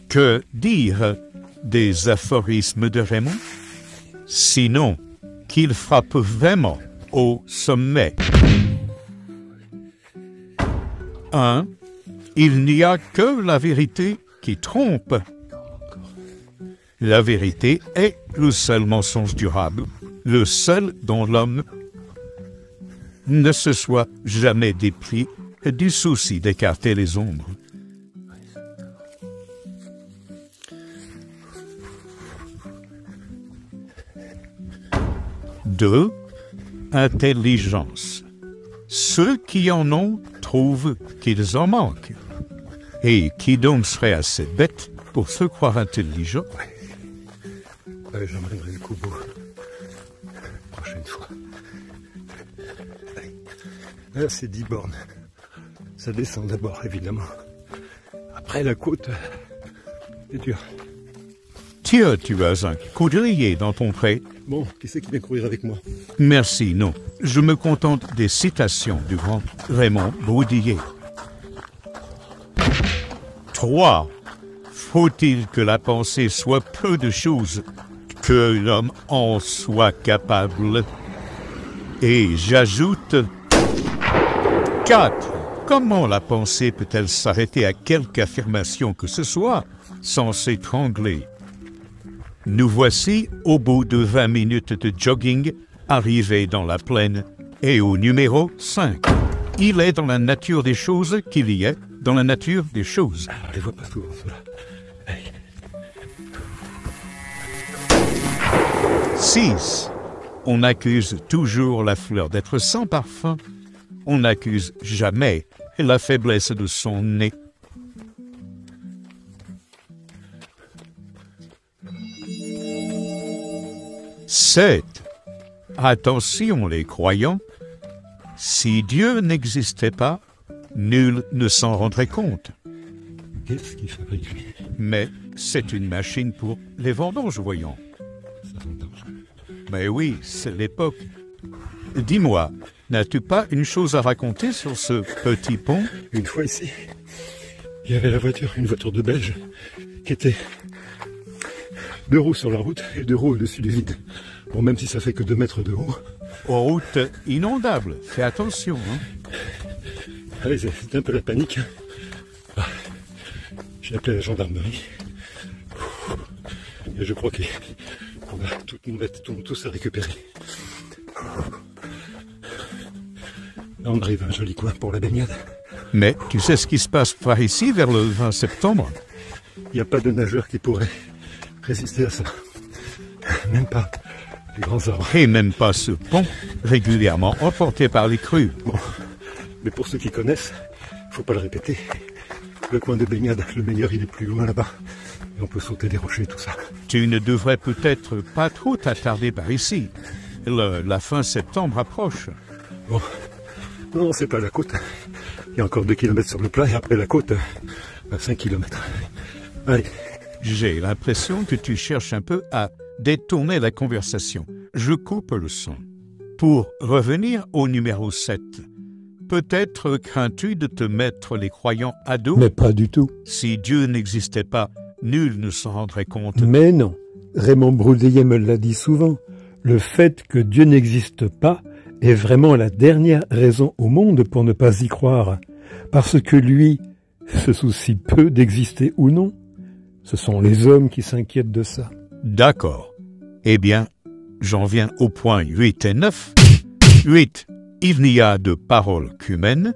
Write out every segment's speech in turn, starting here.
Que dire des aphorismes de Raymond? Sinon, qu'il frappe vraiment au sommet. 1. Il n'y a que la vérité qui trompe. La vérité est le seul mensonge durable, le seul dont l'homme ne se soit jamais dépris du souci d'écarter les ombres. Deux, intelligence. Ceux qui en ont trouvent qu'ils en manquent. Et qui donc serait assez bête pour se croire intelligent? J'emmènerai le Kubo. Prochaine fois. Là, c'est 10 bornes. Ça descend d'abord, évidemment. Après, la côte, c'est dur. Tiens, tu as un coudrier dans ton pré. Bon, qui c'est qui vient courir avec moi? Merci, non. Je me contente des citations du grand Raymond Broudier. 3. Faut-il que la pensée soit peu de choses, que l'homme en soit capable? Et j'ajoute 4. Comment la pensée peut-elle s'arrêter à quelque affirmation que ce soit sans s'étrangler? Nous voici au bout de 20 minutes de jogging, arrivés dans la plaine, et au numéro 5. Il est dans la nature des choses qu'il y est dans la nature des choses. On les voit pas souvent, ceux-là. 6. On accuse toujours la fleur d'être sans parfum. On n'accuse jamais la faiblesse de son nez. 7. Attention les croyants, si Dieu n'existait pas, nul ne s'en rendrait compte. Qu'est-ce qu'il fabrique lui? Mais c'est une machine pour les vendanges, voyons. Ça vendange. Mais oui, c'est l'époque. Dis-moi, n'as-tu pas une chose à raconter sur ce petit pont? Une fois ici, il y avait la voiture, une voiture de Belge, qui était 2 roues sur la route et 2 roues au-dessus du vide. Bon, même si ça fait que 2 mètres de haut. Route inondable, fais attention. Hein. Allez, c'était un peu la panique. Ah, j'ai appelé la gendarmerie. Et je crois qu'on va tout le monde tous à récupérer. Là, on arrive à un joli coin pour la baignade. Mais tu sais ce qui se passe par ici vers le 20 septembre? Il n'y a pas de nageur qui pourrait résister à ça. Même pas les grands arbres. Et même pas ce pont, régulièrement emporté par les crues. Bon, mais pour ceux qui connaissent, faut pas le répéter. Le coin de baignade, le meilleur, il est plus loin là-bas. Et on peut sauter des rochers, tout ça. Tu ne devrais peut-être pas trop t'attarder par ici. La fin septembre approche. Bon, non, c'est pas la côte. Il y a encore 2 kilomètres sur le plat et après la côte, 5 kilomètres. Allez. J'ai l'impression que tu cherches un peu à détourner la conversation. Je coupe le son. Pour revenir au numéro 7, peut-être crains-tu de te mettre les croyants à dos? Mais pas du tout. Si Dieu n'existait pas, nul ne s'en rendrait compte. Mais non. Raymond Broudier me l'a dit souvent. Le fait que Dieu n'existe pas est vraiment la dernière raison au monde pour ne pas y croire. Parce que lui se soucie peu d'exister ou non. Ce sont les hommes qui s'inquiètent de ça. D'accord. Eh bien, j'en viens au point 8 et 9. 8. Il n'y a de parole qu'humaine.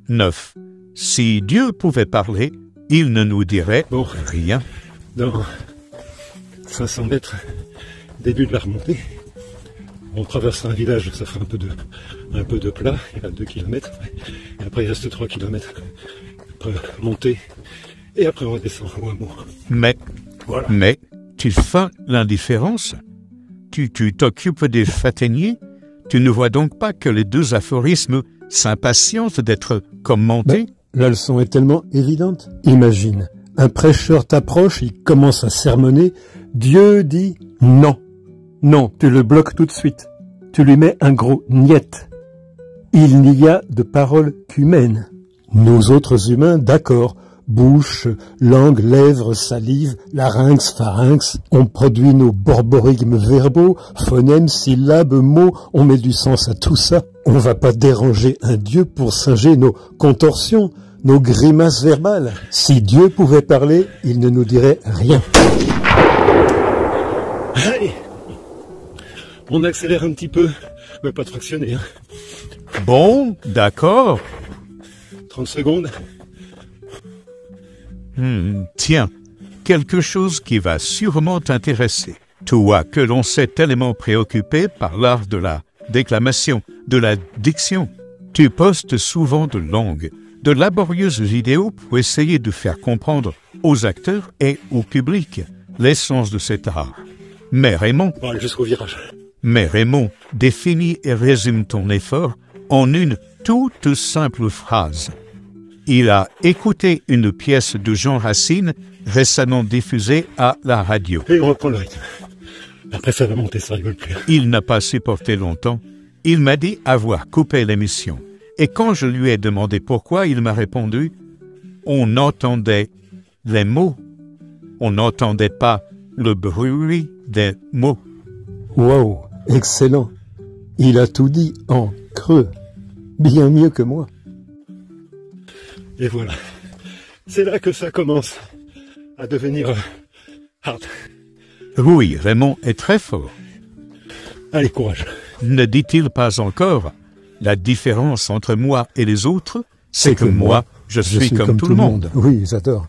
9. Si Dieu pouvait parler, il ne nous dirait rien. Dans 500 mètres, début de la remontée, on traverse un village, ça fait un peu de plat, il y a 2 km, et après il reste 3 km. Après monter, et après on redescend au hameau. Mais, voilà. Mais, tu feins l'indifférence? Tu t'occupes des châtaigniers? Tu ne vois donc pas que les 2 aphorismes s'impatientent d'être commentés? La leçon est tellement évidente. Imagine, un prêcheur t'approche, il commence à sermonner, Dieu dit non. Non, tu le bloques tout de suite. Tu lui mets un gros niet. Il n'y a de parole qu'humaine. Nous autres humains, d'accord, Bouche, langue, lèvres, salive, larynx, pharynx. On produit nos borborigmes verbaux, phonèmes, syllabes, mots. On met du sens à tout ça. On va pas déranger un dieu pour singer nos contorsions, nos grimaces verbales. Si Dieu pouvait parler, il ne nous dirait rien. Allez, on accélère un petit peu, mais pas de fractionner. Hein. Bon, d'accord. 30 secondes. Tiens, quelque chose qui va sûrement t'intéresser. Toi que l'on s'est tellement préoccupé par l'art de la déclamation, de la diction. Tu postes souvent de longues, de laborieuses vidéos pour essayer de faire comprendre aux acteurs et au public l'essence de cet art. Mais Raymond, Bon, allez, jusqu'au virage. Définis et résume ton effort en une toute simple phrase. Il a écouté une pièce de Jean Racine récemment diffusée à la radio. Et on reprend le rythme. Après ça va monter, ça rigole plus. Il n'a pas supporté longtemps. Il m'a dit avoir coupé l'émission. Et quand je lui ai demandé pourquoi, il m'a répondu « On entendait les mots. On n'entendait pas le bruit des mots. » Wow, excellent. Il a tout dit en creux. Bien mieux que moi. Et voilà. C'est là que ça commence à devenir hard. Oui, Raymond est très fort. Allez, courage. Ne dit-il pas encore « La différence entre moi et les autres, c'est que moi, je suis comme tout le monde. » Oui, j'adore.